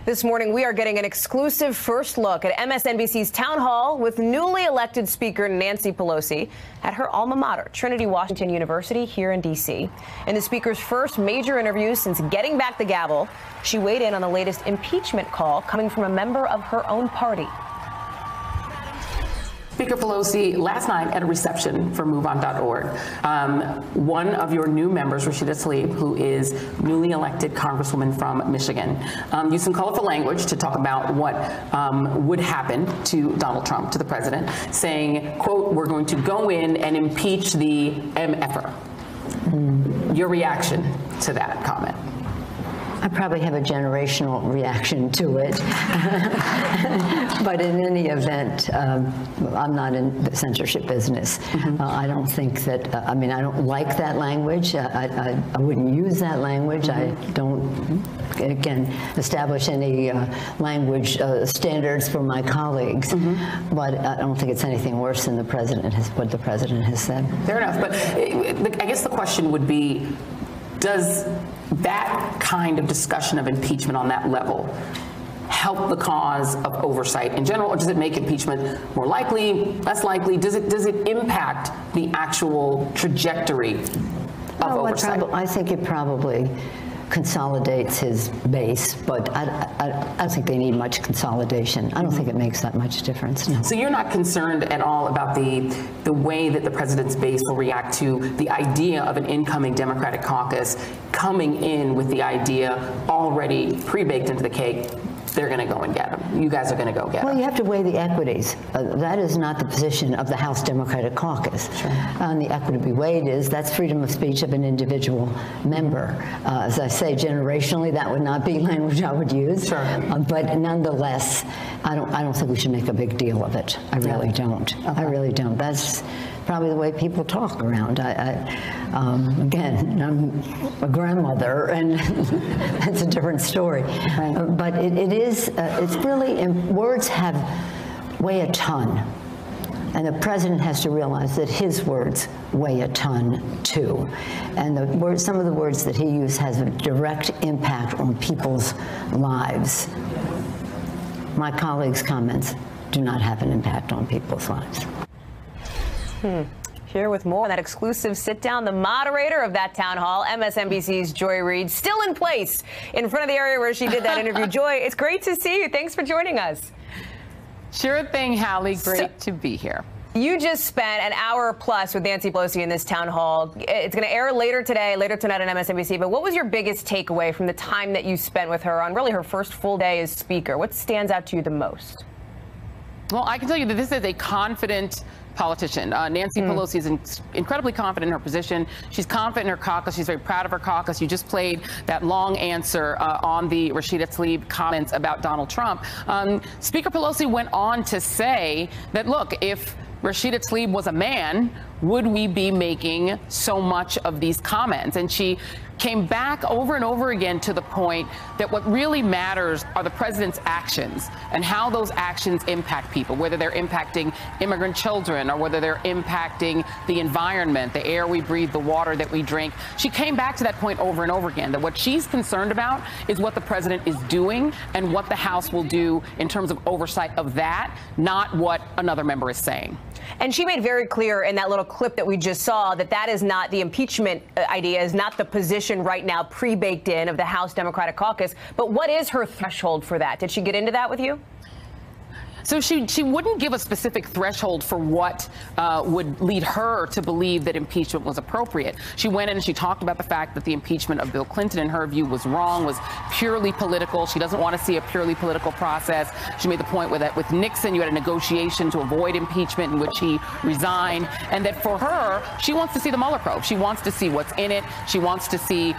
This morning, we are getting an exclusive first look at MSNBC's town hall with newly elected Speaker Nancy Pelosi at her alma mater, Trinity Washington University here in D.C. In the Speaker's first major interview since getting back the gavel, she weighed in on the latest impeachment call coming from a member of her own party. Speaker Pelosi, last night at a reception for MoveOn.org, one of your new members, Rashida Tlaib, who is newly elected Congresswoman from Michigan, used some colorful language to talk about what would happen to Donald Trump, to the president, saying, quote, "We're going to go in and impeach the MFer." Your reaction to that comment? I probably have a generational reaction to it. But in any event, I'm not in the censorship business. I don't think that, I mean, I don't like that language. I wouldn't use that language. I don't, again, establish any language standards for my colleagues. But I don't think it's anything worse than what the president has said. Fair enough. But I guess the question would be, does that kind of discussion of impeachment on that level help the cause of oversight in general, or does it make impeachment more likely, less likely? Does it impact the actual trajectory of oversight? I think it probably consolidates his base, but I don't think they need much consolidation. I don't think it makes that much difference. No. So you're not concerned at all about the way that the president's base will react to the idea of an incoming Democratic caucus coming in with the idea already pre-baked into the cake? They're going to go and get them. You guys are going to go get them. Well, you have to weigh the equities. That is not the position of the House Democratic Caucus. Sure. And the equity to be weighed is that's freedom of speech of an individual member. As I say, generationally, that would not be language I would use. Sure. But nonetheless, I don't think we should make a big deal of it. I really don't. Okay. I really don't. That's probably the way people talk around. Again, I'm a grandmother, and that's a different story. Right. But it's really, words weigh a ton. And the president has to realize that his words weigh a ton, too. And some of the words that he used has a direct impact on people's lives. My colleagues' comments do not have an impact on people's lives. Here with more on that exclusive sit-down, the moderator of that town hall, MSNBC's Joy Reid, still in place in front of the area where she did that interview. Joy, it's great to see you. Thanks for joining us. Sure thing, Hallie. Great to be here. You just spent an hour plus with Nancy Pelosi in this town hall. It's going to air later tonight on MSNBC. But what was your biggest takeaway from the time that you spent with her on really her first full day as Speaker? What stands out to you the most? Well, I can tell you that this is a confident politician. Nancy Pelosi is incredibly confident in her position. She's confident in her caucus. She's very proud of her caucus. You just played that long answer on the Rashida Tlaib comments about Donald Trump. Speaker Pelosi went on to say that, look, if Rashida Tlaib was a man, would we be making so much of these comments? And she came back over and over again to the point that what really matters are the president's actions and how those actions impact people, whether they're impacting immigrant children or whether they're impacting the environment, the air we breathe, the water that we drink. She came back to that point over and over again, that what she's concerned about is what the president is doing and what the House will do in terms of oversight of that, not what another member is saying. And she made very clear in that little clip that we just saw that that is not the impeachment idea, is not the position right now pre-baked in of the House Democratic Caucus. But what is her threshold for that? Did she get into that with you? So she wouldn't give a specific threshold for what would lead her to believe that impeachment was appropriate. She went in and she talked about the fact that the impeachment of Bill Clinton, in her view, was wrong, was purely political. She doesn't want to see a purely political process. She made the point with Nixon, you had a negotiation to avoid impeachment in which he resigned, and that for her, she wants to see the Mueller probe. She wants to see what's in it. She wants to see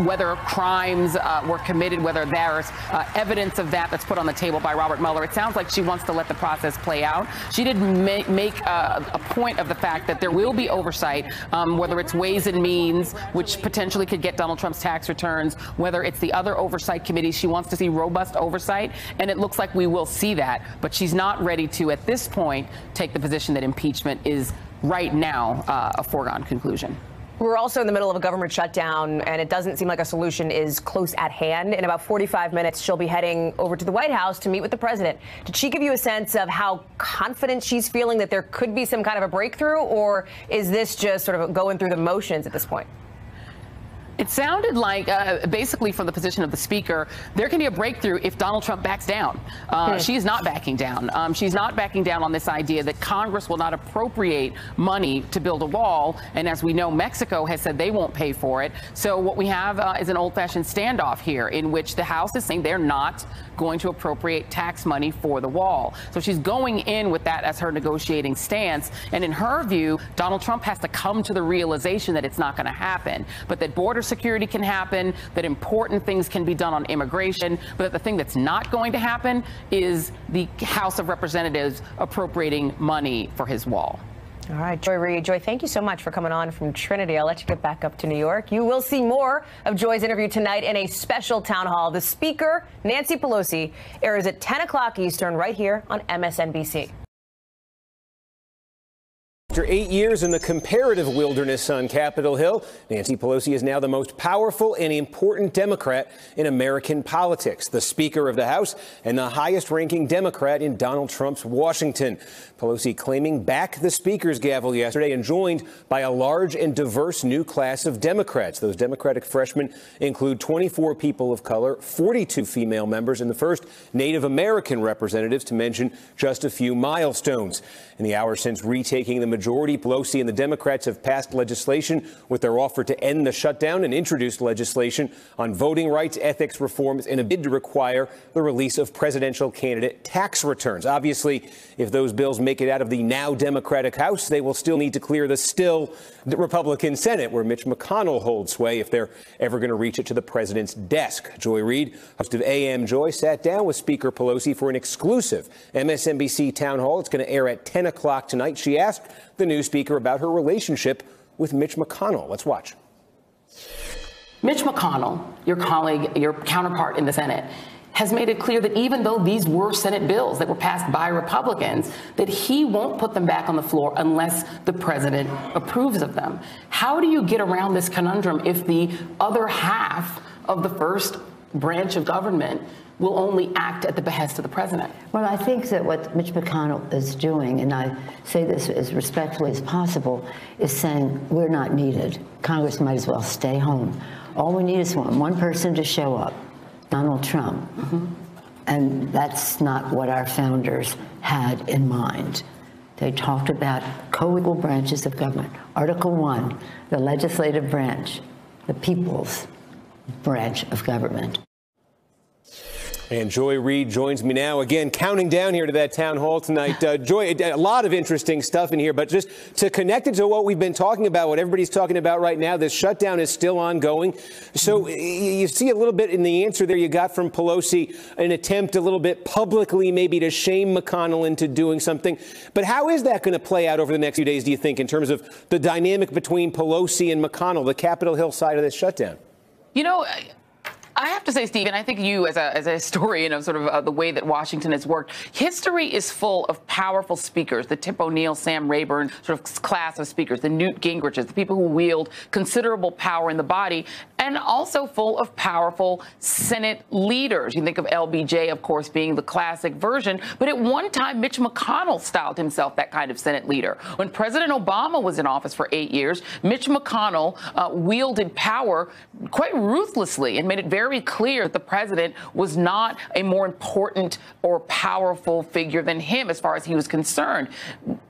whether crimes were committed, whether there's evidence of that that's put on the table by Robert Mueller. It sounds like she wants to let the process play out. She did make a point of the fact that there will be oversight, whether it's Ways and Means, which potentially could get Donald Trump's tax returns, whether it's the other oversight committees. She wants to see robust oversight, and it looks like we will see that. But she's not ready to, at this point, take the position that impeachment is right now a foregone conclusion. We're also in the middle of a government shutdown, and it doesn't seem like a solution is close at hand. In about 45 minutes, she'll be heading over to the White House to meet with the president. Did she give you a sense of how confident she's feeling that there could be some kind of a breakthrough, or is this just sort of going through the motions at this point? It sounded like, basically from the position of the speaker, there can be a breakthrough if Donald Trump backs down. She's not backing down. She's not backing down on this idea that Congress will not appropriate money to build a wall. And as we know, Mexico has said they won't pay for it. So what we have is an old-fashioned standoff here in which the House is saying they're not going to appropriate tax money for the wall. So she's going in with that as her negotiating stance. And in her view, Donald Trump has to come to the realization that it's not going to happen, but that border security can happen, that important things can be done on immigration, but that the thing that's not going to happen is the House of Representatives appropriating money for his wall. All right, Joy Reid. Joy, thank you so much for coming on from Trinity. I'll let you get back up to New York. You will see more of Joy's interview tonight in a special town hall. The Speaker, Nancy Pelosi, airs at 10 o'clock Eastern right here on MSNBC. After 8 years in the comparative wilderness on Capitol Hill, Nancy Pelosi is now the most powerful and important Democrat in American politics, the Speaker of the House and the highest-ranking Democrat in Donald Trump's Washington. Pelosi claiming back the Speaker's gavel yesterday and joined by a large and diverse new class of Democrats. Those Democratic freshmen include 24 people of color, 42 female members, and the first Native American representatives, to mention just a few milestones. In the hour since retaking the majority, Pelosi and the Democrats have passed legislation with their offer to end the shutdown and introduced legislation on voting rights, ethics reforms, in a bid to require the release of presidential candidate tax returns. Obviously, if those bills make it out of the now Democratic House, they will still need to clear the still Republican Senate, where Mitch McConnell holds sway if they're ever going to reach it to the president's desk. Joy Reid, host of AM Joy, sat down with Speaker Pelosi for an exclusive MSNBC town hall. It's going to air at 10 o'clock tonight. She asked the new speaker about her relationship with Mitch McConnell. Let's watch. Mitch McConnell, your colleague, your counterpart in the Senate, has made it clear that even though these were Senate bills that were passed by Republicans, that he won't put them back on the floor unless the president approves of them. How do you get around this conundrum if the other half of the first branch of government will only act at the behest of the president? Well, I think that what Mitch McConnell is doing, and I say this as respectfully as possible, is saying we're not needed. Congress might as well stay home. All we need is one person to show up, Donald Trump. And that's not what our founders had in mind. They talked about co-equal branches of government. Article 1, the legislative branch, the people's branch of government. And Joy Reid joins me now, again, counting down here to that town hall tonight. Joy, a lot of interesting stuff in here, but just to connect it to what we've been talking about, what everybody's talking about right now, this shutdown is still ongoing. So you see a little bit in the answer there you got from Pelosi, an attempt a little bit publicly maybe to shame McConnell into doing something. But how is that going to play out over the next few days, do you think, in terms of the dynamic between Pelosi and McConnell, the Capitol Hill side of this shutdown? You know, I have to say, Steve, and I think you as a historian of sort of the way that Washington has worked, history is full of powerful speakers, the Tip O'Neill, Sam Rayburn sort of class of speakers, the Newt Gingriches, the people who wield considerable power in the body, and also full of powerful Senate leaders. You think of LBJ, of course, being the classic version, but at one time, Mitch McConnell styled himself that kind of Senate leader. When President Obama was in office for 8 years, Mitch McConnell wielded power quite ruthlessly and made it very clear that the president was not a more important or powerful figure than him as far as he was concerned.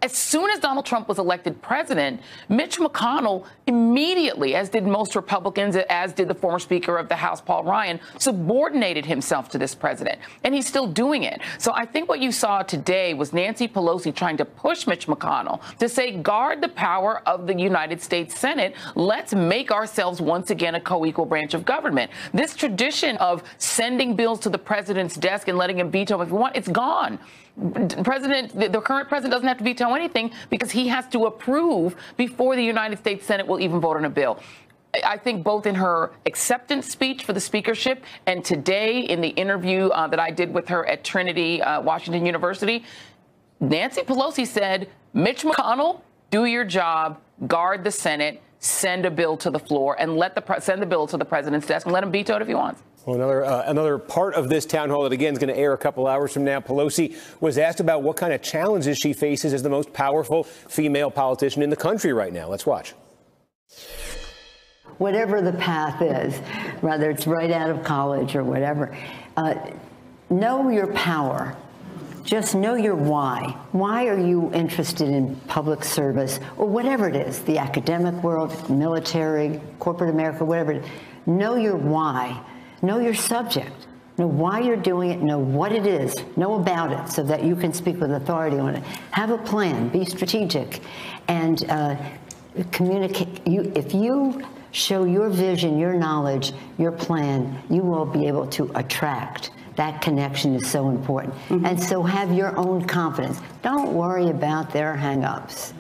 As soon as Donald Trump was elected president, Mitch McConnell immediately, as did most Republicans, as did the former Speaker of the House, Paul Ryan, subordinated himself to this president. And he's still doing it. So I think what you saw today was Nancy Pelosi trying to push Mitch McConnell to say, guard the power of the United States Senate. Let's make ourselves once again a co-equal branch of government. This tradition of sending bills to the president's desk and letting him veto if you want, it's gone. The current president doesn't have to veto anything because he has to approve before the United States Senate will even vote on a bill. I think both in her acceptance speech for the speakership and today in the interview that I did with her at Trinity, Washington University, Nancy Pelosi said, Mitch McConnell, do your job, guard the Senate, send a bill to the floor and send the bill to the president's desk and let him veto it if he wants. Well, another part of this town hall that, again, is going to air a couple hours from now. Pelosi was asked about what kind of challenges she faces as the most powerful female politician in the country right now. Let's watch. Whatever the path is, whether it's right out of college or whatever, know your power. Just know your why. Why are you interested in public service or whatever it is, the academic world, military, corporate America, whatever it is. Know your why. Know your subject. Know why you're doing it. Know what it is. Know about it so that you can speak with authority on it. Have a plan. Be strategic. And communicate. If you show your vision, your knowledge, your plan, you will be able to attract. That connection is so important. Mm-hmm. And so have your own confidence. Don't worry about their hang-ups.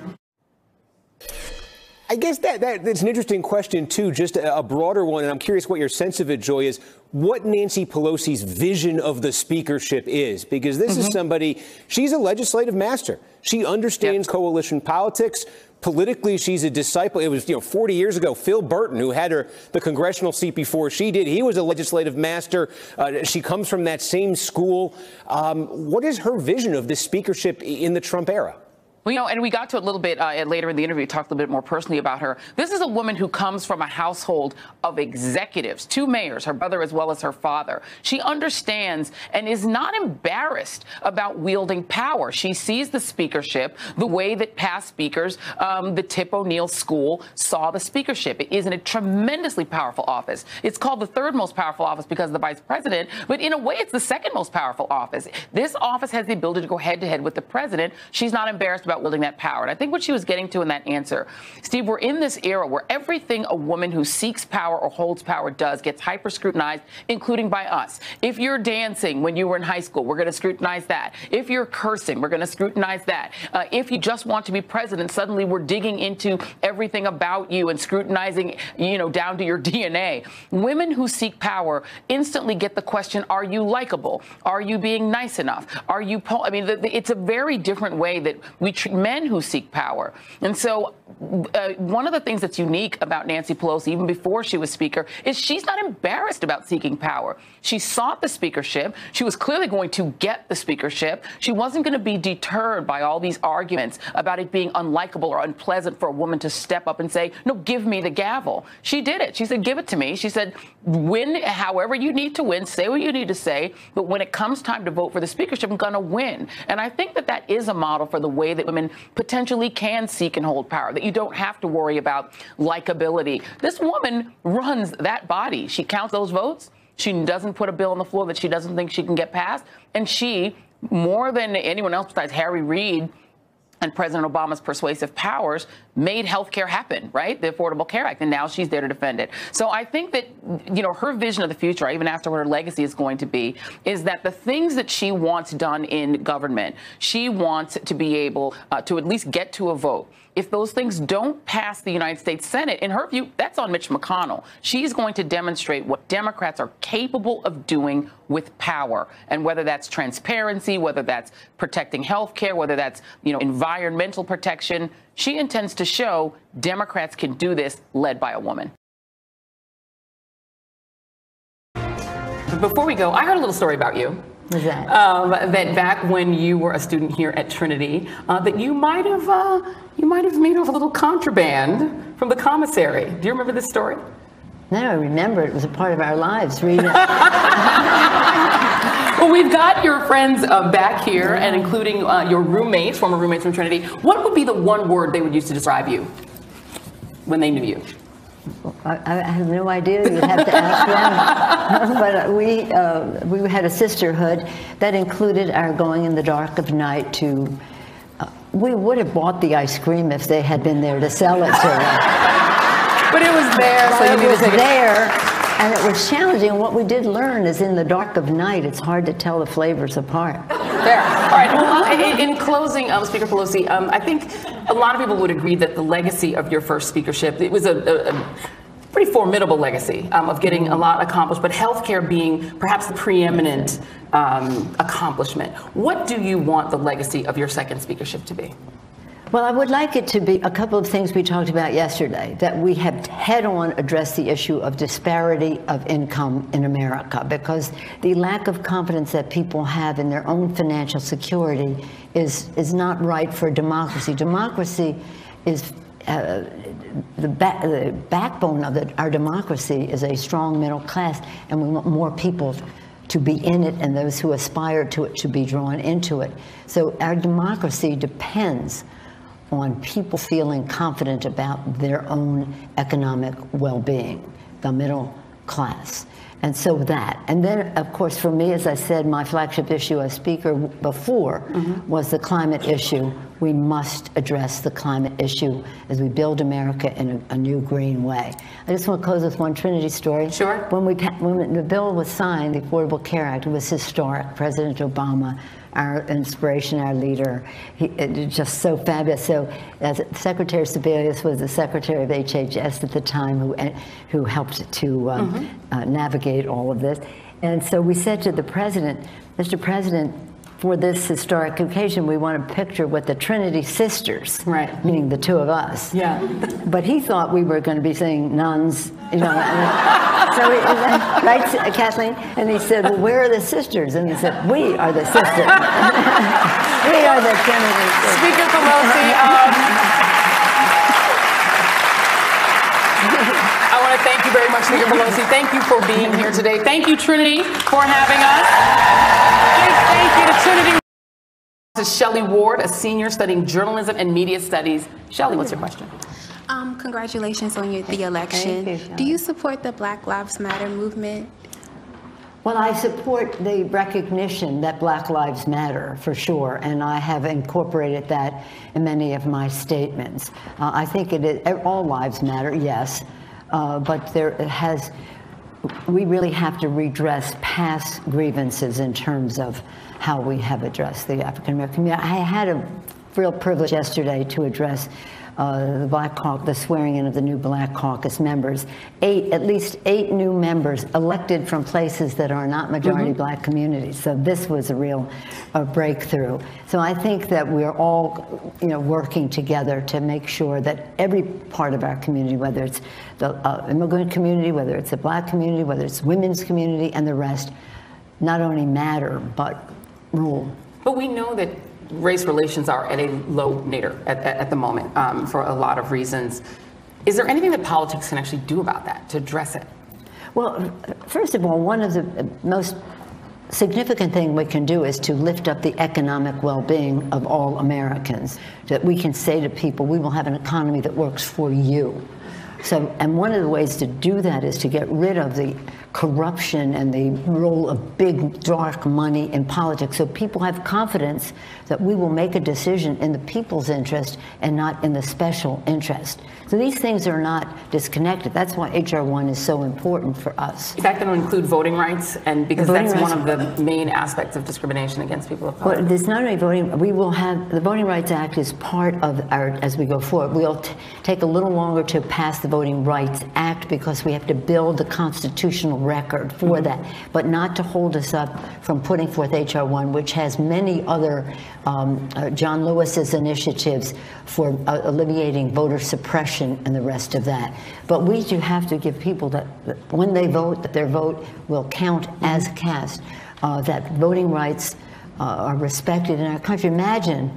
I guess that's an interesting question, too, just a broader one. And I'm curious what your sense of it, Joy, is what Nancy Pelosi's vision of the speakership is. Because this is somebody, she's a legislative master. She understands coalition politics. Politically, she's a disciple. It was, 40 years ago, Phil Burton, who had the congressional seat before she did. He was a legislative master. She comes from that same school. What is her vision of this speakership in the Trump era? Well, and we got to it a little bit later in the interview, talked a little bit more personally about her. This is a woman who comes from a household of executives, 2 mayors, her brother as well as her father. She understands and is not embarrassed about wielding power. She sees the speakership the way that past speakers, the Tip O'Neill School, saw the speakership. It is a tremendously powerful office. It's called the 3rd most powerful office because of the vice president, but in a way, it's the 2nd most powerful office. This office has the ability to go head-to-head with the president. She's not embarrassed about wielding that power. And I think what she was getting to in that answer, Steve, we're in this era where everything a woman who seeks power or holds power does gets hyper-scrutinized, including by us. If you're dancing when you were in high school, we're going to scrutinize that. If you're cursing, we're going to scrutinize that. If you just want to be president, suddenly we're digging into everything about you and scrutinizing, down to your DNA. Women who seek power instantly get the question, are you likable? Are you being nice enough? Are you, it's a very different way that we treat men who seek power. And so one of the things that's unique about Nancy Pelosi, even before she was speaker, is she's not embarrassed about seeking power. She sought the speakership. She was clearly going to get the speakership. She wasn't going to be deterred by all these arguments about it being unlikable or unpleasant for a woman to step up and say, no, give me the gavel. She did it. She said, give it to me. She said, win however you need to win, say what you need to say, but when it comes time to vote for the speakership, I'm going to win. And I think that is a model for the way that women potentially can seek and hold power, that you don't have to worry about likability. This woman runs that body. She counts those votes. She doesn't put a bill on the floor that she doesn't think she can get passed. And she, more than anyone else besides Harry Reid and President Obama's persuasive powers, made health care happen, right? The Affordable Care Act. And now she's there to defend it. So I think that, her vision of the future, even after what her legacy is going to be, is that the things that she wants done in government, she wants to be able to at least get to a vote. If those things don't pass the United States Senate, in her view, that's on Mitch McConnell. She's going to demonstrate what Democrats are capable of doing with power, and whether that's transparency, whether that's protecting health care, whether that's, environmental protection. She intends to show Democrats can do this, led by a woman. Before we go, I heard a little story about you. What's that? That back when you were a student here at Trinity, that you might have made off a little contraband from the commissary. Do you remember this story? No, I remember. It was a part of our lives. Rita. Well, we've got your friends back here, and including your roommates, former roommates from Trinity. What would be the one word they would use to describe you when they knew you? I have no idea. You'd have to ask them. But we had a sisterhood that included our going in the dark of night to. We would have bought the ice cream if they had been there to sell it to us. But it was there, so it was there, and it was challenging. And what we did learn is, in the dark of night, it's hard to tell the flavors apart. There. All right. Well, in closing, Speaker Pelosi, I think a lot of people would agree that the legacy of your first speakership, it was a pretty formidable legacy of getting a lot accomplished, but healthcare being perhaps the preeminent accomplishment. What do you want the legacy of your second speakership to be? Well, I would like it to be a couple of things we talked about yesterday, that we have head-on addressed the issue of disparity of income in America, because the lack of confidence that people have in their own financial security is not right for democracy. Democracy is the backbone of our democracy is a strong middle class, and we want more people to be in it, and those who aspire to it to be drawn into it. So our democracy depends on people feeling confident about their own economic well-being, the middle class. And so that. And then, of course, for me, as I said, my flagship issue as speaker before was the climate issue. We must address the climate issue as we build America in a new green way. I just want to close with one Trinity story. Sure. When the bill was signed, the Affordable Care Act, it was historic. President Obama, our inspiration, our leader, just so fabulous. So, as Secretary Sebelius was the Secretary of HHS at the time, who helped to navigate all of this. And so we said to the president, Mr. President, for this historic occasion, we want a picture with the Trinity sisters, right? Meaning the two of us. Yeah. But he thought we were going to be saying nuns, you know. So, right, Kathleen? And he said, well, where are the sisters? And he said, we are the sisters. We are the Trinity sisters. Speaker Pelosi, I want to thank you very much, Speaker Pelosi. Thank you for being here today. Thank you, Trinity, for having us. Thank you to Trinity. This is Shelley Ward, a senior studying journalism and media studies. Shelley, what's your question? Congratulations on the election. Do you support the Black Lives Matter movement? Well, I support the recognition that Black Lives Matter, for sure, and I have incorporated that in many of my statements. I think all lives matter, yes, but we really have to redress past grievances in terms of how we have addressed the African American community. I had a real privilege yesterday to address the Black Caucus, the swearing in of the new Black Caucus members. At least eight new members elected from places that are not majority Black communities. So this was a real breakthrough. So I think that we're all, working together to make sure that every part of our community, whether it's the immigrant community, whether it's the Black community, whether it's women's community, and the rest, not only matter but rule. But we know that race relations are at a low nadir at the moment for a lot of reasons. Is there anything that politics can actually do about that, to address it? Well, first of all, one of the most significant thing we can do is to lift up the economic well-being of all Americans, that we can say to people, we will have an economy that works for you. So, and one of the ways to do that is to get rid of the corruption and the role of big, dark money in politics, so people have confidence that we will make a decision in the people's interest and not in the special interest. So these things are not disconnected. That's why H.R. 1 is so important for us. Is that going to include voting rights? And because that's one of the main aspects of discrimination against people of color. Well, it's not only voting. We will have the Voting Rights Act is part of our, as we go forward. We'll take a little longer to pass the Voting Rights Act because we have to build the constitutional record for that, but not to hold us up from putting forth H.R. 1, which has many other John Lewis's initiatives for alleviating voter suppression and the rest of that. But we do have to give people that when they vote, that their vote will count as cast, that voting rights are respected in our country. Imagine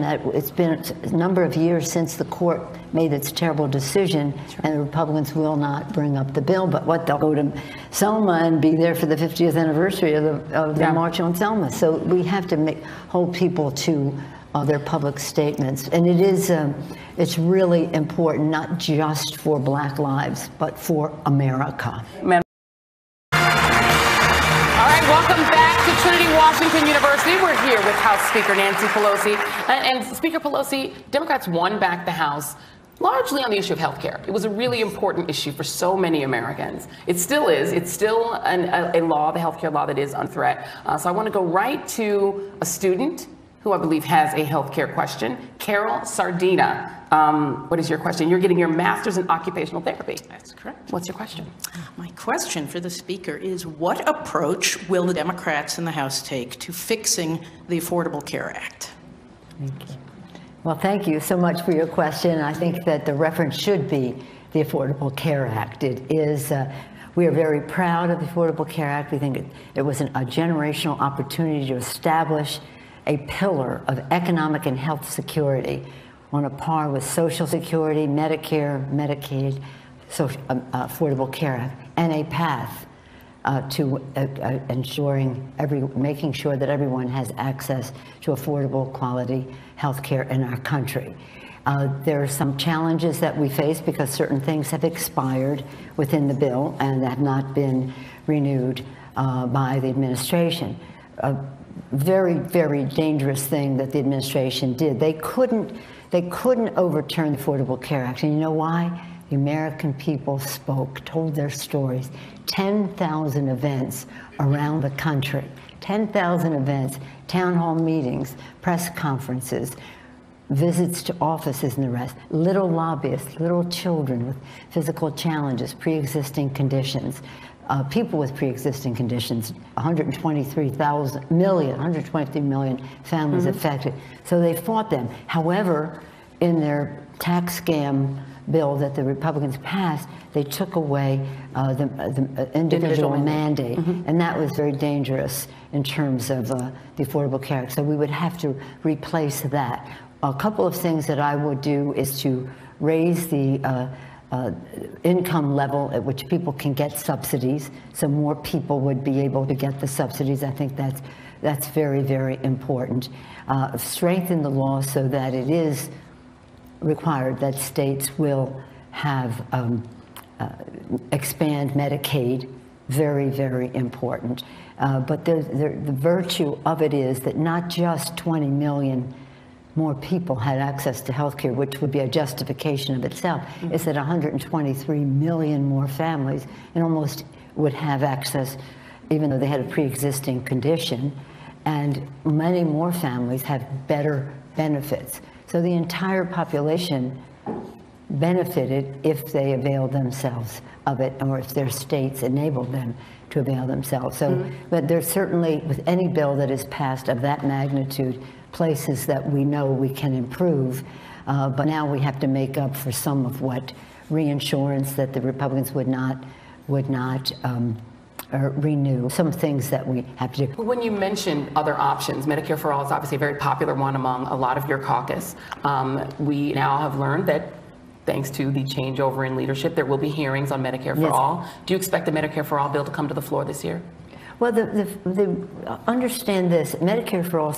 that it's been a number of years since the court made its terrible decision, and the Republicans will not bring up the bill, but they'll go to Selma and be there for the 50th anniversary of the March on Selma. So we have to hold people to their public statements. And it's really important, not just for Black lives, but for America. All right, welcome back to Trinity Washington University. We're here with House Speaker Nancy Pelosi. And Speaker Pelosi, Democrats won back the House largely on the issue of health care. It was a really important issue for so many Americans. It still is. It's still a law, the health care law, that is on threat. So I want to go right to a student who I believe has a health care question. Carol Sardina, what is your question? You're getting your master's in occupational therapy. That's correct. What's your question? My question for the speaker is, what approach will the Democrats in the House take to fixing the Affordable Care Act? Thank you. Well, thank you so much for your question. I think that the reference should be the Affordable Care Act. It is, we are very proud of the Affordable Care Act. We think it was a generational opportunity to establish a pillar of economic and health security on a par with Social Security, Medicare, Medicaid, Affordable Care Act, and a path to making sure that everyone has access to affordable, quality health care in our country. There are some challenges that we face because certain things have expired within the bill and have not been renewed by the administration. A very, very dangerous thing that the administration did. They couldn't overturn the Affordable Care Act, and you know why? The American people spoke, told their stories. 10,000 events around the country, 10,000 events, town hall meetings, press conferences, visits to offices and the rest, little lobbyists, little children with physical challenges, pre-existing conditions, people with pre-existing conditions, 123 million families affected. So they fought them. However, in their tax scam bill that the Republicans passed, they took away the individual mandate, and that was very dangerous in terms of the Affordable Care Act. So we would have to replace that. A couple of things that I would do is to raise the income level at which people can get subsidies, so more people would be able to get the subsidies. I think that's very, very important. Strengthen the law so that it is required that states will have expand Medicaid. Very, very important. But the virtue of it is that not just 20 million more people had access to health care, which would be a justification of itself, is that 123 million more families and almost would have access even though they had a pre-existing condition, and many more families have better benefits. So the entire population benefited if they availed themselves of it, or if their states enabled them to avail themselves. So, but there's certainly, with any bill that is passed of that magnitude, places that we know we can improve, but now we have to make up for some of what reinsurance that the Republicans would not renew, some things that we have to do. When you mentioned other options, Medicare for All is obviously a very popular one among a lot of your caucus. We now have learned that thanks to the changeover in leadership, there will be hearings on Medicare for All. Do you expect the Medicare for All bill to come to the floor this year? Well, understand this, Medicare for All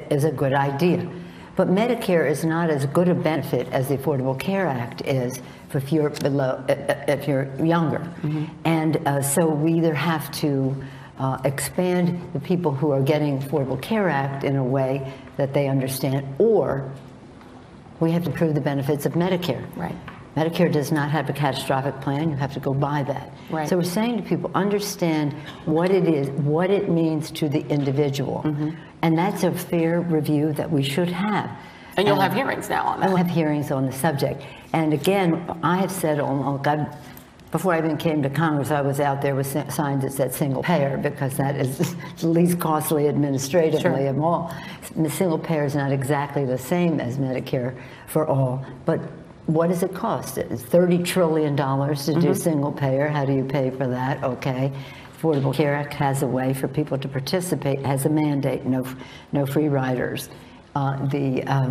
is a good idea, but Medicare is not as good a benefit as the Affordable Care Act is if you're younger. And so we either have to expand the people who are getting Affordable Care Act in a way that they understand, or we have to improve the benefits of Medicare. Right. Medicare does not have a catastrophic plan. You have to go buy that. Right. So we're saying to people, understand what it is, what it means to the individual. And that's a fair review that we should have. And you'll have hearings now on that. I'll have hearings on the subject. And again, I have said, before I even came to Congress, I was out there with signs that said single payer, because that is the least costly administratively of all. Single payer is not exactly the same as Medicare for All, but what does it cost? It's $30 trillion to do single payer. How do you pay for that? Okay. Affordable Care Act has a way for people to participate, has a mandate, no free riders. Medicare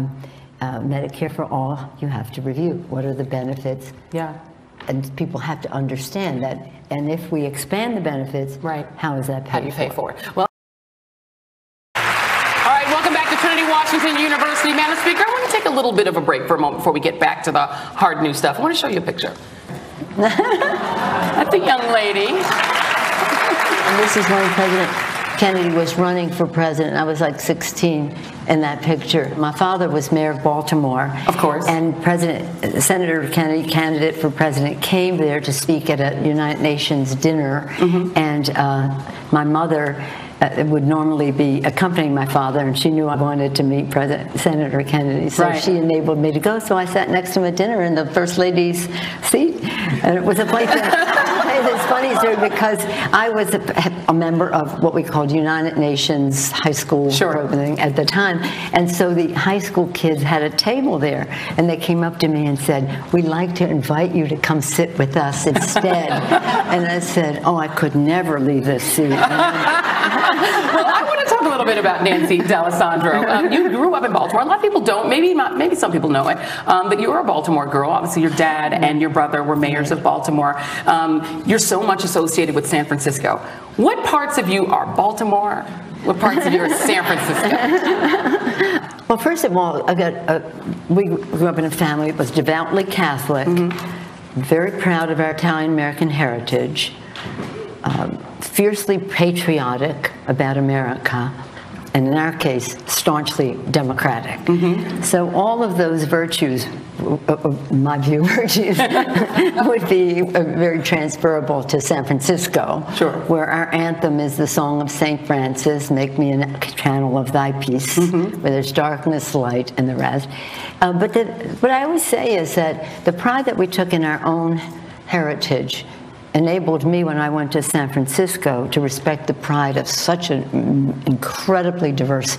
for All, you have to review. What are the benefits? Yeah. And people have to understand that. And if we expand the benefits, how is that paid for? How do you pay for it? Well, all right, welcome back to Trinity Washington University. Madam Speaker, I want to take a little bit of a break for a moment before we get back to the hard news stuff. I want to show you a picture. That's a young lady. And this is when President Kennedy was running for president. I was like 16 in that picture. My father was mayor of Baltimore. Of course. And Senator Kennedy, candidate for president, came there to speak at a United Nations dinner. And my mother would normally be accompanying my father, and she knew I wanted to meet Senator Kennedy, so she enabled me to go. So I sat next to him at dinner in the First Lady's seat, and it was a funny thing. It's funny, sir, because I was a member of what we called United Nations high school programming at the time, and so the high school kids had a table there, and they came up to me and said, "We'd like to invite you to come sit with us instead." And I said, "Oh, I could never leave this seat." Well, I want to talk a little bit about Nancy D'Alessandro. You grew up in Baltimore. A lot of people don't. Maybe not. Maybe some people know it. But you were a Baltimore girl. Obviously, your dad and your brother were mayors of Baltimore. You're so much associated with San Francisco. What parts of you are Baltimore? What parts of you are San Francisco? Well, first of all, we grew up in a family that was devoutly Catholic, very proud of our Italian-American heritage, fiercely patriotic about America, and in our case, staunchly democratic. So all of those virtues, my view, virtues, would be very transferable to San Francisco, where our anthem is the Song of St. Francis, "Make me a channel of thy peace," where there's darkness, light, and the rest. But what I always say is that the pride that we took in our own heritage enabled me, when I went to San Francisco, to respect the pride of such an incredibly diverse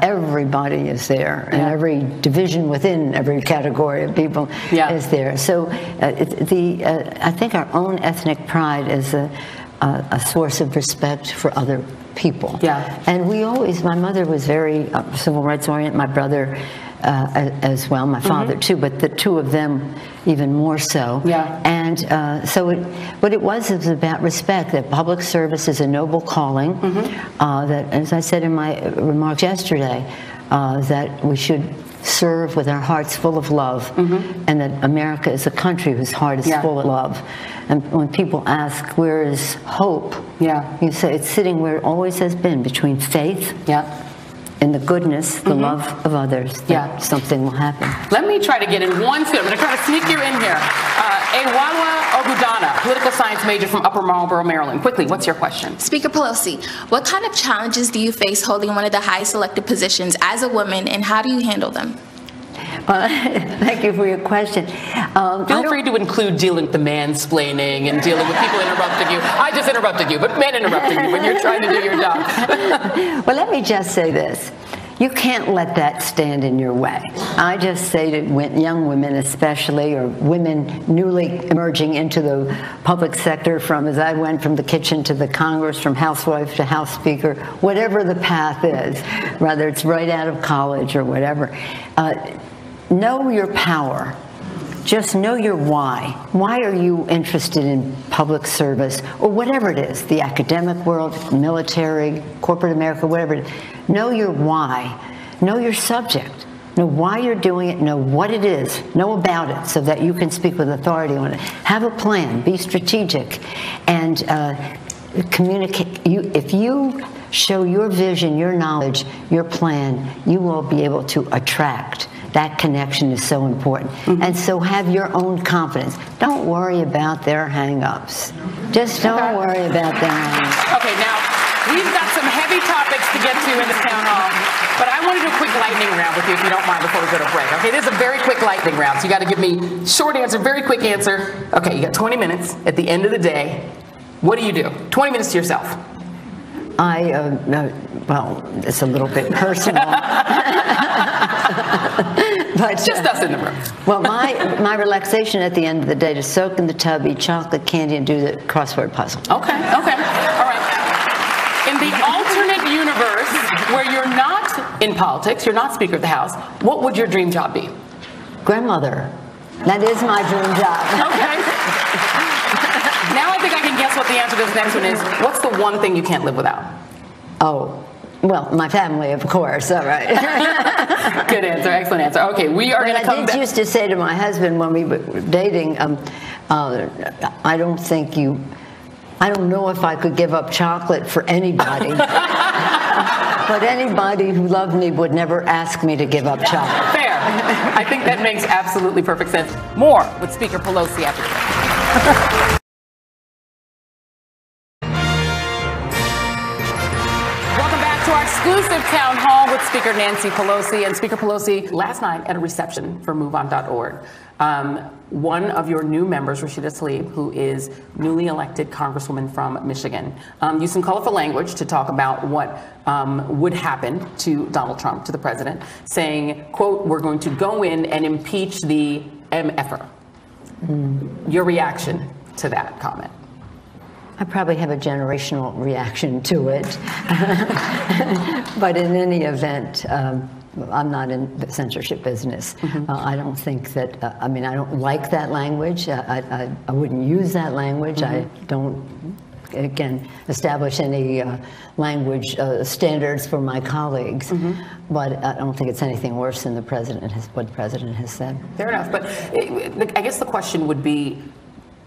everybody is there, and every division within every category of people is there. So I think our own ethnic pride is a source of respect for other people. And we always, my mother was very civil rights oriented, my brother as well, my father too, but the two of them even more so. And so what it was about respect, that public service is a noble calling, that, as I said in my remarks yesterday, that we should serve with our hearts full of love, and that America is a country whose heart is full of love. And when people ask, where is hope? You say it's sitting where it always has been, between faith and the goodness, the love of others, that something will happen. Let me try to get in one field. I'm going to try to sneak you in here. Ewawa Ogudana, political science major from Upper Marlboro, Maryland. Quickly, what's your question? Speaker Pelosi, what kind of challenges do you face holding one of the highest elected positions as a woman, and how do you handle them? Thank you for your question. Feel free to include dealing with the mansplaining and dealing with people interrupting you. I just interrupted you, but men interrupting you when you're trying to do your job. Well, let me just say this. You can't let that stand in your way. I just say to young women especially, or women newly emerging into the public sector, as I went from the kitchen to the Congress, from housewife to House Speaker, whatever the path is, whether it's right out of college or whatever, know your power. Just know your why. Why are you interested in public service, or whatever it is, the academic world, military, corporate America, whatever it is. Know your why. Know your subject. Know why you're doing it. Know what it is. Know about it so that you can speak with authority on it. Have a plan. Be strategic. And communicate. If you show your vision, your knowledge, your plan, you will be able to attract. That connection is so important. And so have your own confidence. Don't worry about their hang-ups. Just don't worry about their hang-ups. Okay, now, we've got some heavy topics to get to in this town hall, but I want to do a quick lightning round with you, if you don't mind, before we go to break. Okay, this is a very quick lightning round, so you got to give me short answer, very quick answer. Okay, you got 20 minutes. At the end of the day, what do you do? 20 minutes to yourself. Well, it's a little bit personal. But just us in the room. Well, my relaxation at the end of the day is to soak in the tub, eat chocolate candy, and do the crossword puzzle. Okay, all right. In the alternate universe where you're not in politics, you're not Speaker of the House, what would your dream job be? Grandmother. That is my dream job. Okay. Now I think I can guess what the answer to this next one is. What's the one thing you can't live without? Oh, well, my family, of course. All right. Good answer. Excellent answer. Okay, we are going to come back. I used to say to my husband when we were dating, I don't know if I could give up chocolate for anybody. But anybody who loved me would never ask me to give up chocolate. Fair. I think that makes absolutely perfect sense. More with Speaker Pelosi after this. Our exclusive town hall with Speaker Nancy Pelosi. And Speaker Pelosi, last night at a reception for MoveOn.org, one of your new members, Rashida Tlaib, who is newly elected Congresswoman from Michigan, used some colorful language to talk about what would happen to Donald Trump, to the president, saying, quote, "We're going to go in and impeach the MFer." Your reaction to that comment? I probably have a generational reaction to it. But in any event, I'm not in the censorship business. I don't think that, I mean, I don't like that language. I wouldn't use that language. I don't, again, establish any language standards for my colleagues. But I don't think it's anything worse than what the president has said. Fair enough. But I guess the question would be,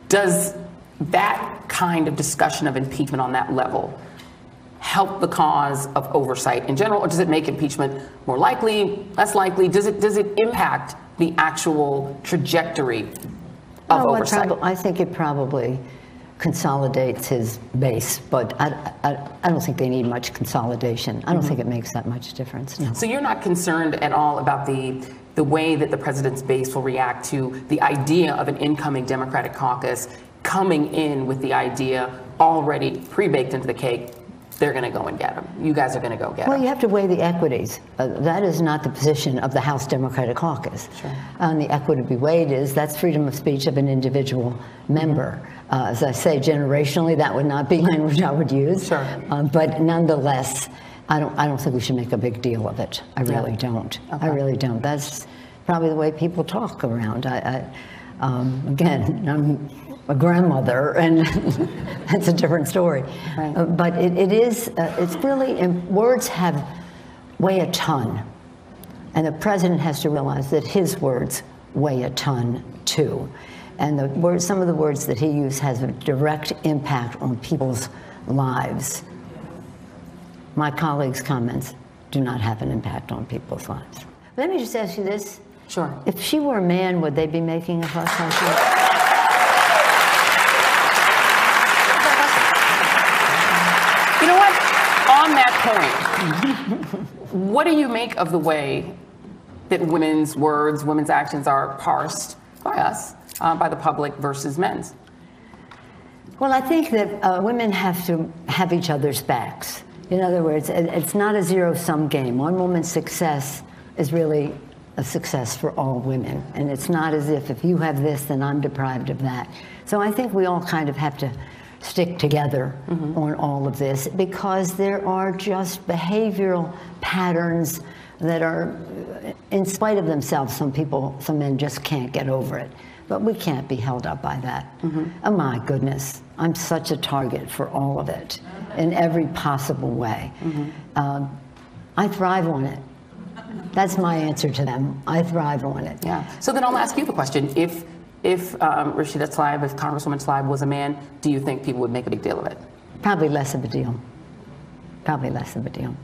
does that kind of discussion of impeachment on that level help the cause of oversight in general, or does it make impeachment more likely, less likely? Does it impact the actual trajectory of oversight? I think it probably consolidates his base, but I don't think they need much consolidation. I don't think it makes that much difference. No. So you're not concerned at all about the way that the president's base will react to the idea of an incoming Democratic caucus coming in with the idea already pre-baked into the cake, they're going to go and get them. You guys are going to go get them. Well, you have to weigh the equities. That is not the position of the House Democratic Caucus. Sure. And the equity to be weighed is that's freedom of speech of an individual member. As I say, generationally, that would not be language I would use. Sure. But nonetheless, I don't think we should make a big deal of it. I really don't. Okay. I really don't. That's probably the way people talk around. Again, I'm a grandmother, and that's a different story. Right. But it's really, words weigh a ton. And the president has to realize that his words weigh a ton too. And some of the words that he used has a direct impact on people's lives. My colleagues' comments do not have an impact on people's lives. Let me just ask you this. Sure. If she were a man, would they be making a fuss like this? You know what? On that point, what do you make of the way that women's words, women's actions are parsed by us, by the public versus men's? Well, I think that women have to have each other's backs. In other words, it's not a zero-sum game. One woman's success is really a success for all women. And it's not as if you have this, then I'm deprived of that. So I think we all kind of have to stick together on all of this, because there are just behavioral patterns that are, in spite of themselves, some men just can't get over it. But we can't be held up by that. Oh my goodness, I'm such a target for all of it in every possible way. I thrive on it. That's my answer to them. I thrive on it. Yeah. So then I'll ask you the question. If Rashida Tlaib, if Congresswoman Tlaib was a man, do you think people would make a big deal of it? Probably less of a deal. Probably less of a deal.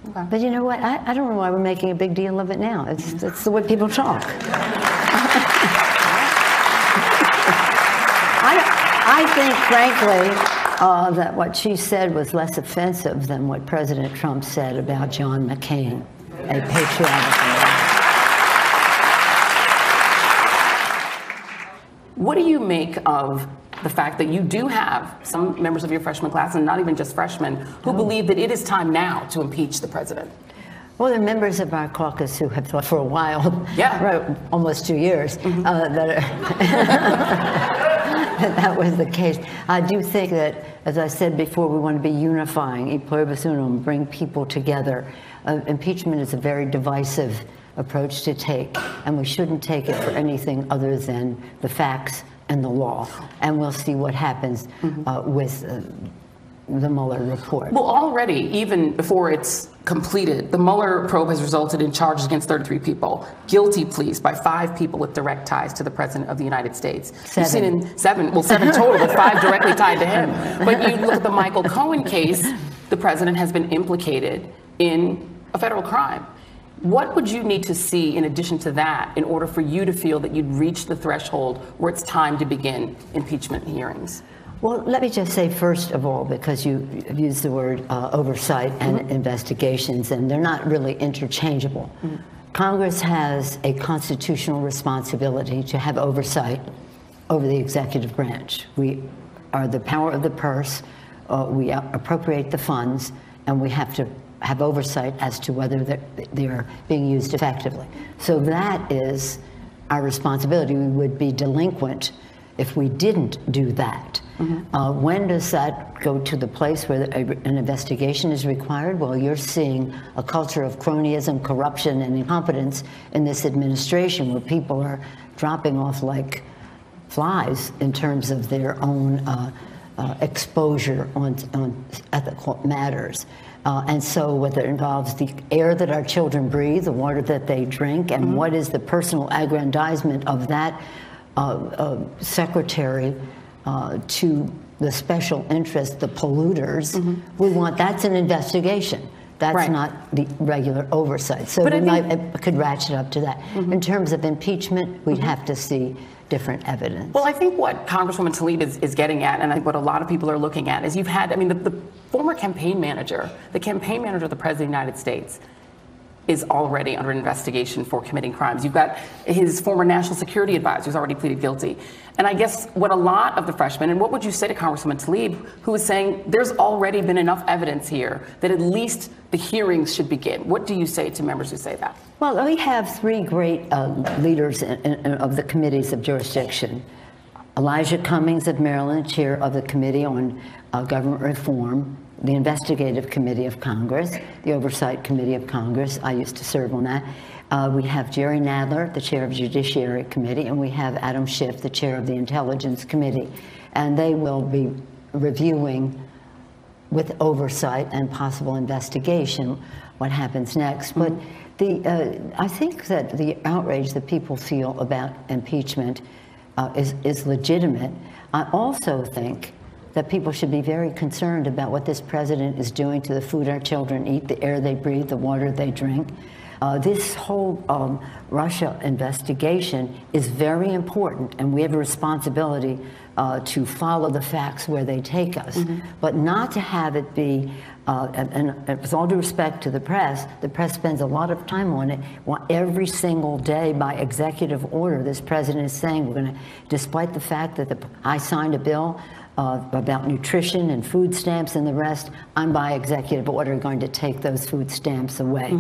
Okay. But you know what? I don't know why we're making a big deal of it now. It's the way people talk. I think, frankly, that what she said was less offensive than what President Trump said about John McCain, a patriotic man. What do you make of the fact that you do have some members of your freshman class, and not even just freshmen, who believe that it is time now to impeach the president? Well, there are members of our caucus who have thought for a while, right, almost 2 years, that was the case. I do think that, as I said before, we want to be unifying, e pluribus unum, bring people together. Impeachment is a very divisive approach to take, and we shouldn't take it for anything other than the facts and the law. And we'll see what happens with the Mueller report. Well, already, even before it's completed, the Mueller probe has resulted in charges against 33 people, guilty pleas by 5 people with direct ties to the President of the United States. 7. You've seen in 7 total, but 5 directly tied to him. But you look at the Michael Cohen case, the President has been implicated in a federal crime. What would you need to see in addition to that in order for you to feel that you'd reached the threshold where it's time to begin impeachment hearings? Well, let me just say, first of all, because you used the word oversight and investigations, and they're not really interchangeable. Congress has a constitutional responsibility to have oversight over the executive branch. We are the power of the purse, we appropriate the funds, and we have to have oversight as to whether they're being used effectively. So that is our responsibility. We would be delinquent if we didn't do that. When does that go to the place where an investigation is required? Well, you're seeing a culture of cronyism, corruption, and incompetence in this administration, where people are dropping off like flies in terms of their own exposure on ethical matters. And so whether it involves the air that our children breathe, the water that they drink, and what is the personal aggrandizement of that secretary to the special interest, the polluters, we want, that's an investigation. That's not the regular oversight. So we could ratchet up to that. In terms of impeachment, we'd have to see different evidence. Well, I think what Congresswoman Tlaib is getting at, and I think what a lot of people are looking at, is you've had, I mean, the former campaign manager, the campaign manager of the President of the United States is already under investigation for committing crimes. You've got his former national security advisor who's already pleaded guilty. And I guess what a lot of the freshmen, and what would you say to Congresswoman Tlaib, who is saying there's already been enough evidence here that at least the hearings should begin? What do you say to members who say that? Well, we have three great leaders of the committees of jurisdiction. Elijah Cummings of Maryland, chair of the Committee on Government Reform, the Investigative Committee of Congress, the Oversight Committee of Congress. I used to serve on that. We have Jerry Nadler, the chair of the Judiciary Committee, and we have Adam Schiff, the chair of the Intelligence Committee. And they will be reviewing with oversight and possible investigation what happens next. But I think that the outrage that people feel about impeachment is legitimate. I also think that people should be very concerned about what this president is doing to the food our children eat, the air they breathe, the water they drink. This whole Russia investigation is very important, and we have a responsibility to follow the facts where they take us, but not to have it be, and with all due respect to the press spends a lot of time on it. Every single day by executive order, this president is saying we're going to, despite the fact that I signed a bill about nutrition and food stamps and the rest, I'm by executive order going to take those food stamps away.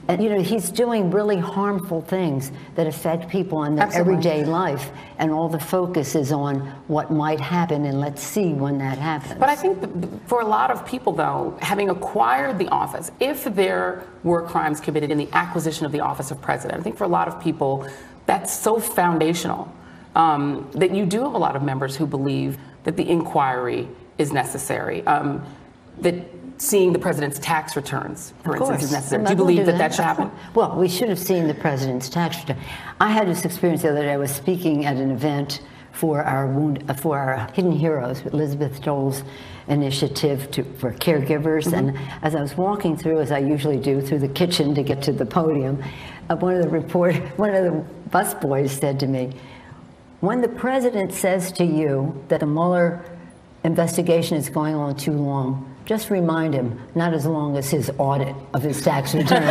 And, you know, he's doing really harmful things that affect people in their everyday life, and all the focus is on what might happen, and let's see when that happens. But I think for a lot of people, though, having acquired the office, if there were crimes committed in the acquisition of the office of president, I think for a lot of people, that's so foundational that you do have a lot of members who believe that the inquiry is necessary, that seeing the president's tax returns, for instance, is necessary. Do you believe that should happen? Well, we should have seen the president's tax return. I had this experience the other day. I was speaking at an event for our Hidden Heroes, Elizabeth Dole's initiative for caregivers. And as I was walking through, as I usually do, through the kitchen to get to the podium, one of the busboys said to me, "When the president says to you that the Mueller investigation is going on too long, just remind him, not as long as his audit of his tax return."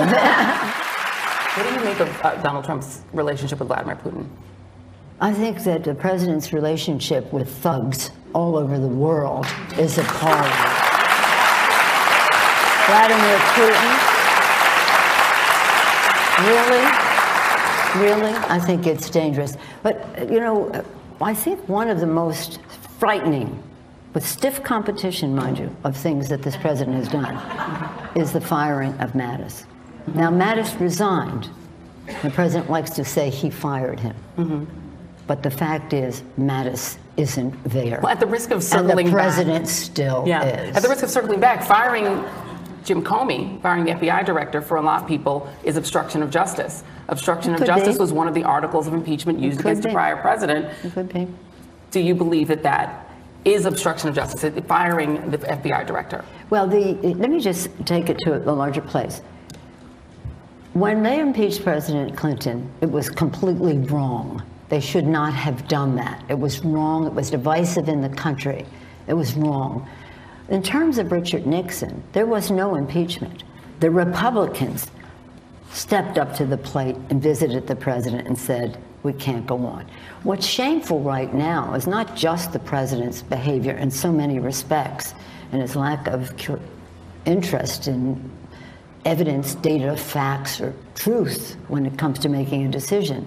What do you make of Donald Trump's relationship with Vladimir Putin? I think that the president's relationship with thugs all over the world is appalling. Vladimir Putin, really? I think it's dangerous. But, you know, I think one of the most frightening, with stiff competition, mind you, of things that this president has done, is the firing of Mattis. Now, Mattis resigned. The president likes to say he fired him. But the fact is, Mattis isn't there. Well, at the risk of circling back. And the president still is. At the risk of circling back, firing Jim Comey, firing the FBI director, for a lot of people, is obstruction of justice. Obstruction of justice was one of the articles of impeachment used against the prior president. It could be. Do you believe that that is obstruction of justice, firing the FBI director? Well, let me just take it to a larger place. When they impeached President Clinton, it was completely wrong. They should not have done that. It was wrong. It was divisive in the country. It was wrong. In terms of Richard Nixon, there was no impeachment. The Republicans stepped up to the plate and visited the president and said, we can't go on. What's shameful right now is not just the president's behavior in so many respects and his lack of interest in evidence, data, facts, or truth when it comes to making a decision.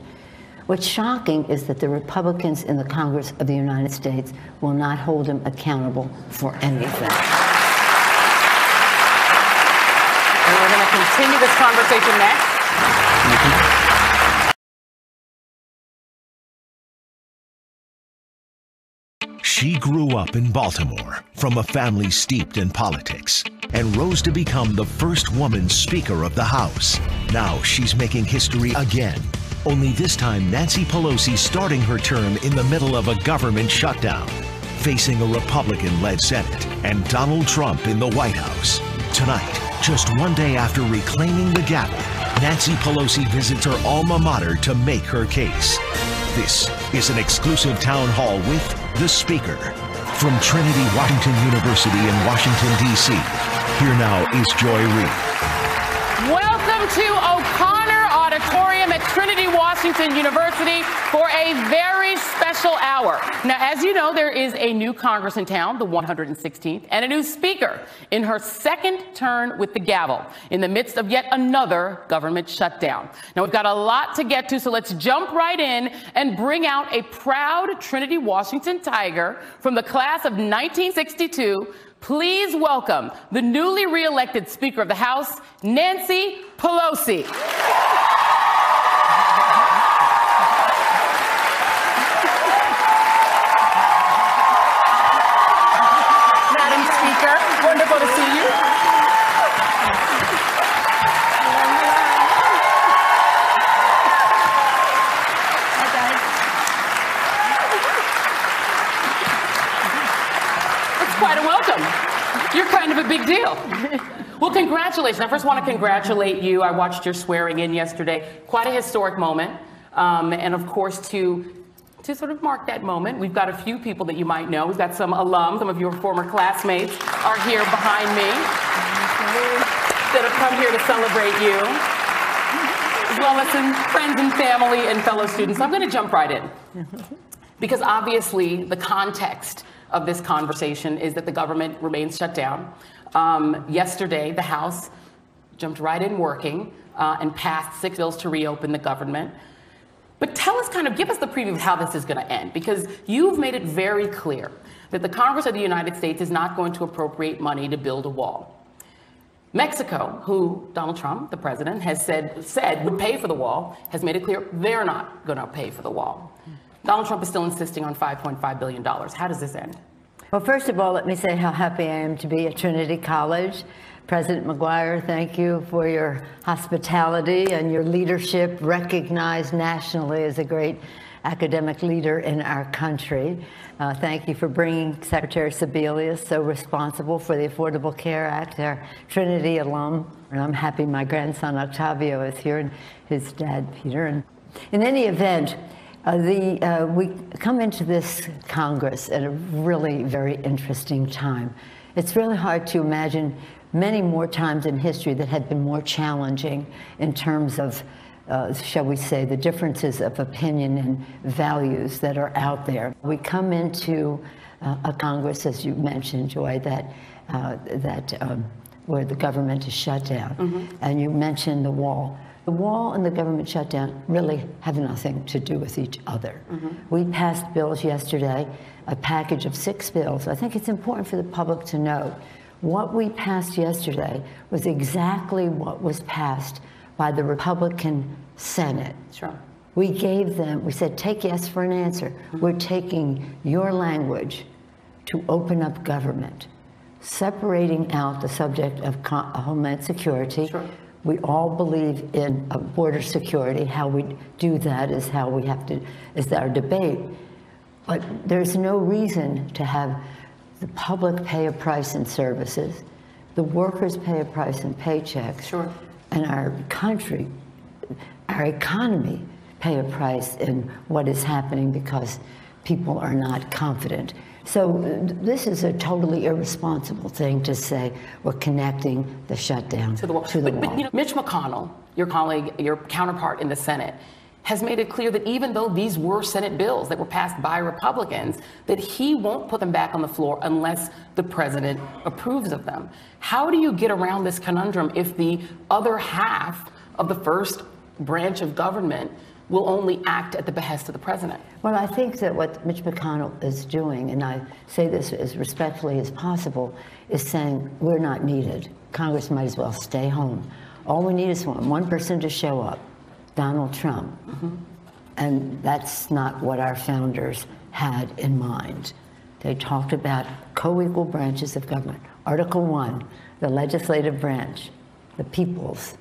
What's shocking is that the Republicans in the Congress of the United States will not hold him accountable for anything. And we're going to continue this conversation next. She grew up in Baltimore from a family steeped in politics and rose to become the first woman Speaker of the House. Now she's making history again. Only this time, Nancy Pelosi starting her term in the middle of a government shutdown, facing a Republican-led Senate and Donald Trump in the White House. Tonight, just one day after reclaiming the gavel, Nancy Pelosi visits her alma mater to make her case. This is an exclusive town hall with the Speaker. From Trinity Washington University in Washington, D.C., here now is Joy Reid. Welcome to O'Connor Auditorium at Trinity Washington University for a very special hour. Now, as you know, there is a new Congress in town, the 116th, and a new Speaker in her second turn with the gavel in the midst of yet another government shutdown. Now, we've got a lot to get to, so let's jump right in and bring out a proud Trinity Washington Tiger from the class of 1962. Please welcome the newly re-elected Speaker of the House, Nancy Pelosi. Madam Speaker, wonderful to see you. It's quite a welcome. You're kind of a big deal. Well, congratulations. I first want to congratulate you. I watched your swearing in yesterday. Quite a historic moment. And of course, to sort of mark that moment, we've got a few people that you might know. We've got some alums, some of your former classmates are here behind me that have come here to celebrate you, as well as some friends and family and fellow students. So I'm going to jump right in. Because obviously, the context of this conversation is that the government remains shut down. Yesterday, the House jumped right in working and passed 6 bills to reopen the government. But tell us, give us the preview of how this is going to end, because you've made it very clear that the Congress of the United States is not going to appropriate money to build a wall. Mexico, who Donald Trump, the president, has said would pay for the wall, has made it clear they're not going to pay for the wall. Donald Trump is still insisting on $5.5 billion. How does this end? Well, first of all, let me say how happy I am to be at Trinity College. President McGuire, thank you for your hospitality and your leadership, recognized nationally as a great academic leader in our country. Thank you for bringing Secretary Sebelius, so responsible for the Affordable Care Act, our Trinity alum. And I'm happy my grandson Octavio is here and his dad, Peter. And in any event, we come into this Congress at a really very interesting time. It's really hard to imagine many more times in history that have been more challenging in terms of, shall we say, the differences of opinion and values that are out there. We come into a Congress, as you mentioned, Joy, where the government is shut down. And you mentioned the wall. The wall and the government shutdown really have nothing to do with each other. We passed bills yesterday, a package of 6 bills. I think it's important for the public to know what we passed yesterday was exactly what was passed by the Republican Senate. Sure. We gave them, we said, take yes for an answer. We're taking your language to open up government, separating out the subject of homeland security. Sure. We all believe in border security. How we do that is how we have to, is our debate. But there's no reason to have the public pay a price in services, the workers pay a price in paychecks, sure, and our country, our economy pay a price in what is happening because people are not confident. So this is a totally irresponsible thing to say we're connecting the shutdown to the wall. But you know, Mitch McConnell, your colleague, your counterpart in the Senate, has made it clear that even though these were Senate bills that were passed by Republicans, that he won't put them back on the floor unless the president approves of them. How do you get around this conundrum if the other half of the first branch of government will only act at the behest of the president? Well, I think that what Mitch McConnell is doing, and I say this as respectfully as possible, is saying we're not needed. Congress might as well stay home. All we need is one person to show up, Donald Trump. And that's not what our founders had in mind. They talked about co-equal branches of government. Article 1, the legislative branch, the people's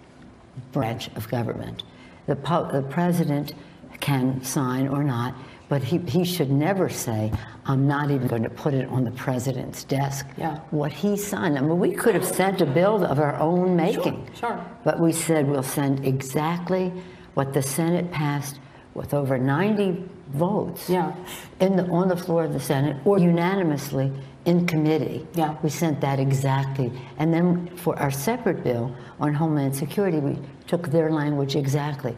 branch of government. The president can sign or not, but he should never say, I'm not even going to put it on the president's desk. Yeah. What he signed, I mean, we could have sent a bill of our own making. Sure. But we said we'll send exactly what the Senate passed with over 90 votes on the floor of the Senate, or unanimously in committee. Yeah. We sent that exactly. And then for our separate bill on Homeland Security, we took their language exactly.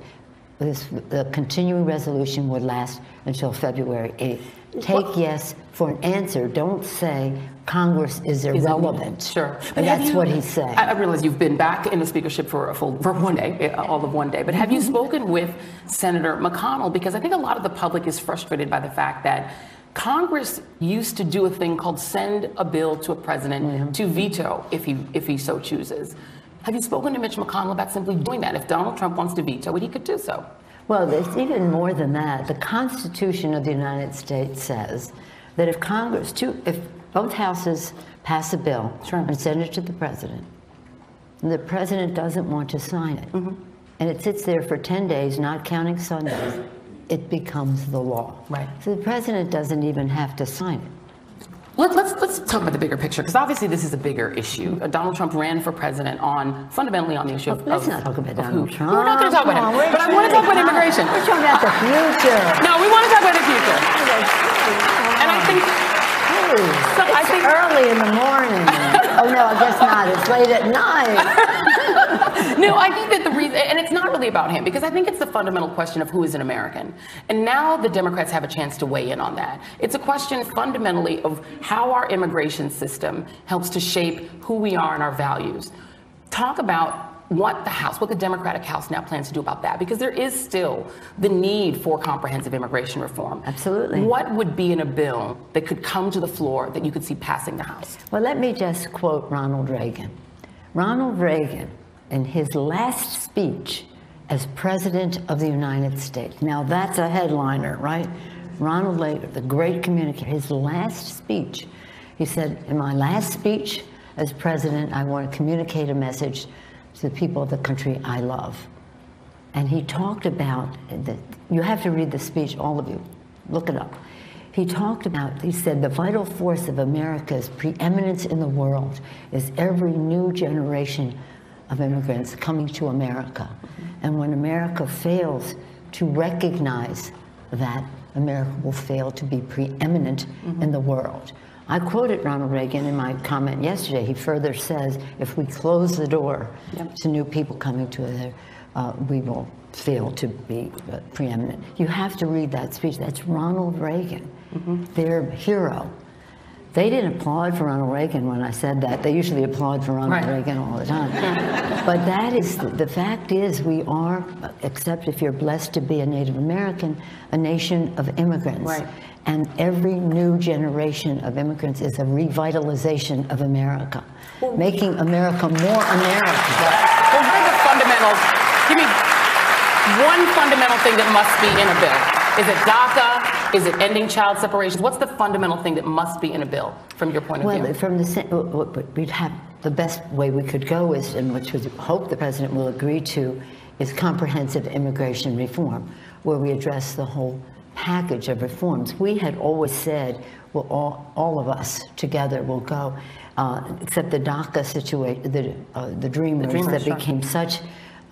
The continuing resolution would last until February 8th. Take yes for an answer. Don't say Congress is irrelevant. Sure. And that's what he's saying. I realize you've been back in the speakership for one day, all of one day. But have you spoken with Senator McConnell? Because I think a lot of the public is frustrated by the fact that Congress used to do a thing called send a bill to a president to veto if he so chooses. Have you spoken to Mitch McConnell about simply doing that? If Donald Trump wants to veto it, he could do so. Well, there's even more than that. The Constitution of the United States says that if if both houses pass a bill and send it to the president, and the president doesn't want to sign it, and it sits there for 10 days, not counting Sundays, it becomes the law. Right. So the president doesn't even have to sign it. Let's talk about the bigger picture, because obviously this is a bigger issue. Donald Trump ran for president fundamentally on the issue of... Let's not talk about Donald Trump. We're not going to talk about him, but I want to talk about immigration. We're talking about the future. No, we want to talk about the future. And I think... It's early in the morning. Oh, no, I guess not. It's late at night. No, I think that the reason, and it's not really about him, because I think it's the fundamental question of who is an American. And now the Democrats have a chance to weigh in on that. It's a question fundamentally of how our immigration system helps to shape who we are and our values. Talk about what the Democratic House now plans to do about that, because there is still the need for comprehensive immigration reform. Absolutely. What would be in a bill that could come to the floor that you could see passing the House? Well, let me just quote Ronald Reagan. Ronald Reagan, in his last speech as President of the United States. Now, that's a headliner, right? Ronald Reagan, the great communicator, his last speech, he said, in my last speech as president, I want to communicate a message to the people of the country I love. And he talked about, you have to read the speech, all of you, look it up. He said, the vital force of America's preeminence in the world is every new generation of immigrants coming to America. And when America fails to recognize that, America will fail to be preeminent in the world. I quoted Ronald Reagan in my comment yesterday. He further says, if we close the door to new people coming to there, we will fail to be preeminent. You have to read that speech. That's Ronald Reagan, their hero. They didn't applaud for Ronald Reagan when I said that. They usually applaud for Ronald Reagan all the time. But that is, the fact is, we are, except if you're blessed to be a Native American, a nation of immigrants. Right. And every new generation of immigrants is a revitalization of America, making America more American. Well, what are the fundamentals? Give me one fundamental thing that must be in a bill. Is it DACA? Is it ending child separations? What's the fundamental thing that must be in a bill from your point of view? Well, from we'd have the best way we could go is, and which we hope the president will agree to, is comprehensive immigration reform, where we address the whole package of reforms. We had always said, well, all of us together will go, except the DACA situation, the Dreamers that became such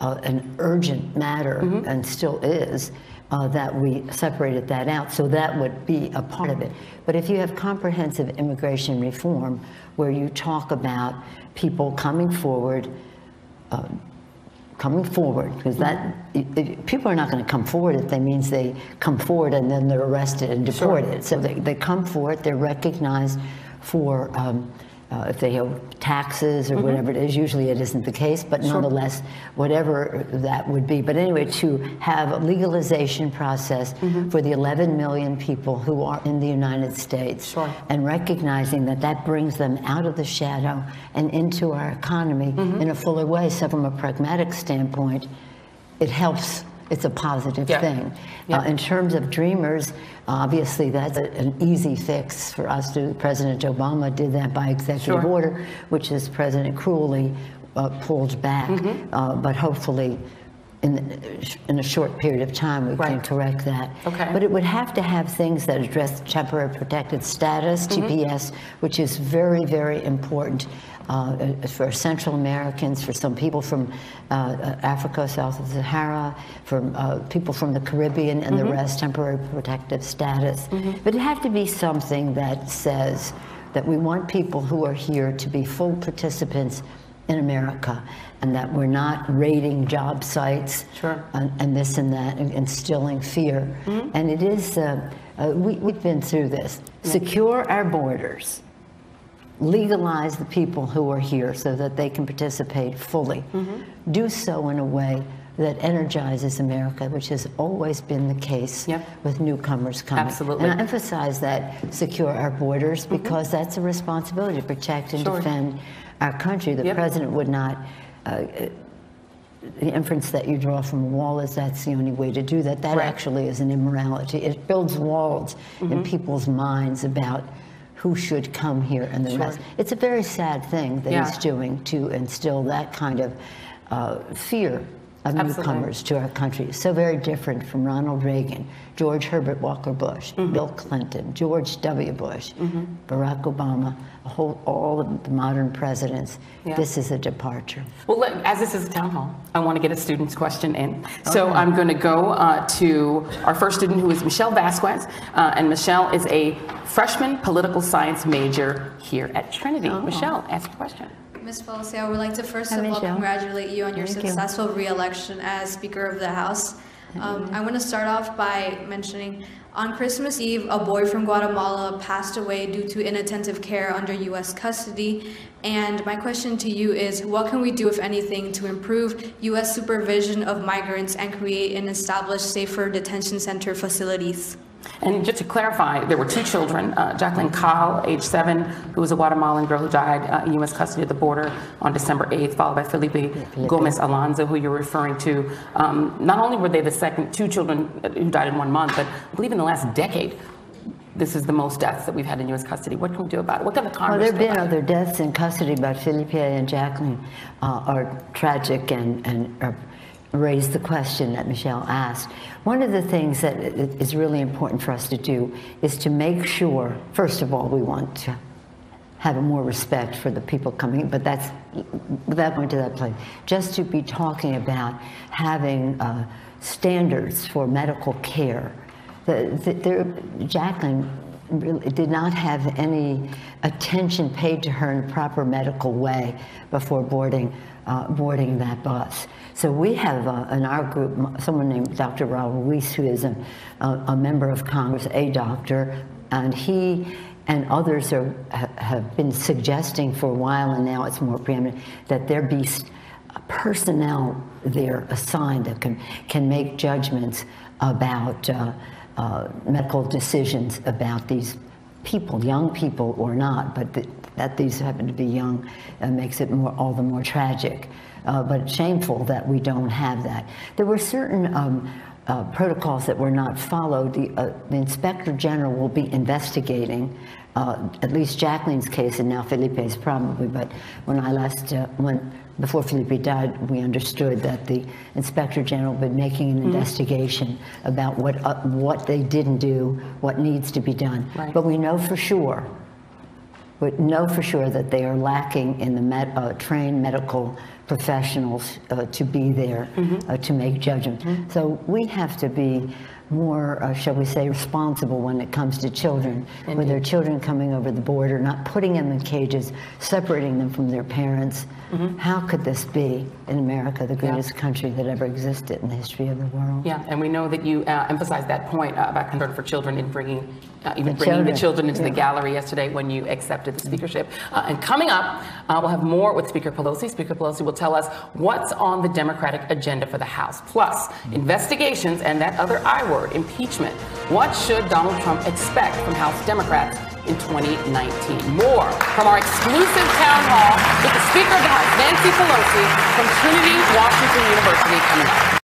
an urgent matter and still is. that we separated that out. So that would be a part of it. But if you have comprehensive immigration reform, where you talk about people coming forward, because that people are not going to come forward if that means they come forward and then they're arrested and deported. So they come forward, they're recognized for if they owe taxes or whatever it is. Usually it isn't the case, but nonetheless, whatever that would be. But anyway, to have a legalization process for the 11 million people who are in the United States, and recognizing that that brings them out of the shadow and into our economy in a fuller way. So from a pragmatic standpoint, it helps. It's a positive thing. In terms of dreamers, obviously that's an easy fix for us to. President Obama did that by executive order, which his president cruelly pulled back. But hopefully in a short period of time we can correct that. But it would have to have things that address temporary protected status, TPS, which is very, very important for Central Americans, for some people from Africa, south of the Sahara, for people from the Caribbean and the rest, temporary protective status. But it have to be something that says that we want people who are here to be full participants in America, and that we're not raiding job sites and this and that, and instilling fear. And it is, we've been through this. Secure our borders. Legalize the people who are here so that they can participate fully. Do so in a way that energizes America, which has always been the case with newcomers coming. Absolutely. And I emphasize that secure our borders because that's a responsibility to protect and defend our country. The president would not, the inference that you draw from a wall is that's the only way to do that. That actually is an immorality. It builds walls in people's minds about who should come here and the rest. It's a very sad thing that he's doing to instill that kind of fear of newcomers to our country. So very different from Ronald Reagan, George Herbert Walker Bush, Bill Clinton, George W. Bush, Barack Obama, all of the modern presidents. This is a departure. Well, as this is a town hall, I want to get a student's question in. So I'm going to go to our first student, who is Michelle Vasquez. And Michelle is a freshman political science major here at Trinity. Michelle, ask your question. Ms. Pelosi, I would like to first of all congratulate you on your successful re-election as Speaker of the House. I want to start off by mentioning on Christmas Eve, a boy from Guatemala passed away due to inattentive care under U.S. custody. And my question to you is, what can we do, if anything, to improve U.S. supervision of migrants and create and establish safer detention center facilities? And just to clarify, there were two children, Jacqueline Kyle, age 7, who was a Guatemalan girl who died in U.S. custody at the border on December 8th, followed by Felipe Gomez Alonzo, who you're referring to. Not only were they the second two children who died in 1 month, but I believe in the last decade, this is the most deaths that we've had in U.S. custody. What can we do about it? What can the Congress do? Well, there have been other deaths in custody, but Felipe and Jacqueline are tragic and raise the question that Michelle asked. One of the things that is really important for us to do is to make sure, first of all, we want to have more respect for the people coming, but that's, without going to that place, just to be talking about having standards for medical care. Jacqueline really did not have any attention paid to her in a proper medical way before boarding that bus. So we have in our group someone named Dr. Raul Ruiz, who is a member of Congress, a doctor, and he and others have been suggesting for a while, and now it's more preeminent, that there be personnel there assigned that can make judgments about medical decisions about these people, young people or not, but that these happen to be young makes it all the more tragic. But shameful that we don't have that. There were certain protocols that were not followed. The Inspector General will be investigating at least Jacqueline's case, and now Felipe's probably, but when I last, before Felipe died, we understood that the Inspector General had been making an investigation about what they didn't do, what needs to be done. Right. But we know for sure that they are lacking in the trained medical professionals to be there to make judgments. So we have to be more, shall we say, responsible when it comes to children, with their children coming over the border, not putting them in cages, separating them from their parents. How could this be in America, the greatest country that ever existed in the history of the world? Yeah, and we know that you emphasized that point about concern for children in bringing the children into the gallery yesterday when you accepted the speakership. And coming up, we'll have more with Speaker Pelosi. Speaker Pelosi will tell us what's on the Democratic agenda for the House. Plus, investigations and that other I word, impeachment. What should Donald Trump expect from House Democrats in 2019? More from our exclusive town hall with the Speaker of the House, Nancy Pelosi, from Trinity, Washington University, coming up.